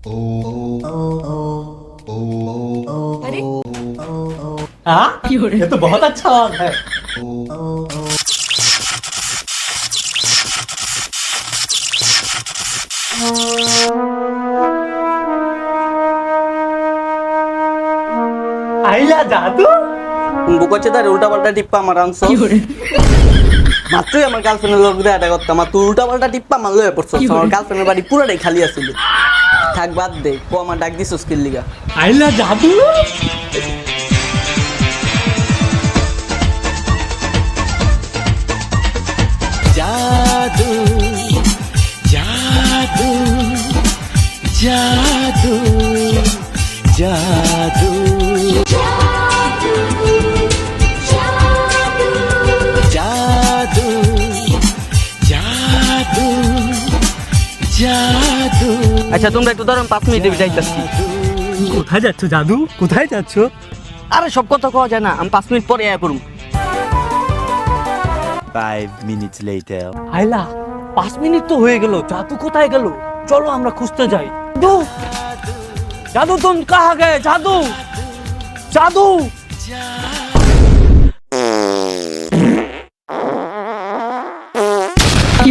अरे हाँ ये तो बहुत अच्छा आवाज है। आइला जादू বুকচেদার উল্টা পাল্টা টিপ্পা আমার আনছো মাত্রই আমার গার্লফ্রেন্ডের লোক দিয়ে এটা করতাম আর তুই উল্টা পাল্টা টিপ্পা আমার লয়ে পড়ছো আমার গার্লফ্রেন্ডের বাড়ি পুরোটাই খালি আছিল থাক বাদ দে ও আমার ডাক দিছ স্কিল লিগা आइला जादू जादू जादू जादू जादू जादू जादू जादू আচ্ছা তোমরা একটু ধরুন 5 মিনিটে যাইতাছি কোথায় যাচ্ছ জাদু কোথায় যাচ্ছ? আরে সব কথা কওয়া যায় না আমি 5 মিনিট পরে আয়া করুম 5 minutes later আইলা 5 মিনিট তো হয়ে গেল, জাদু কোথায় গেল? চলো আমরা খুঁজতে যাই। জাদু জাদু তুম কাহা গে? জাদু জাদু কি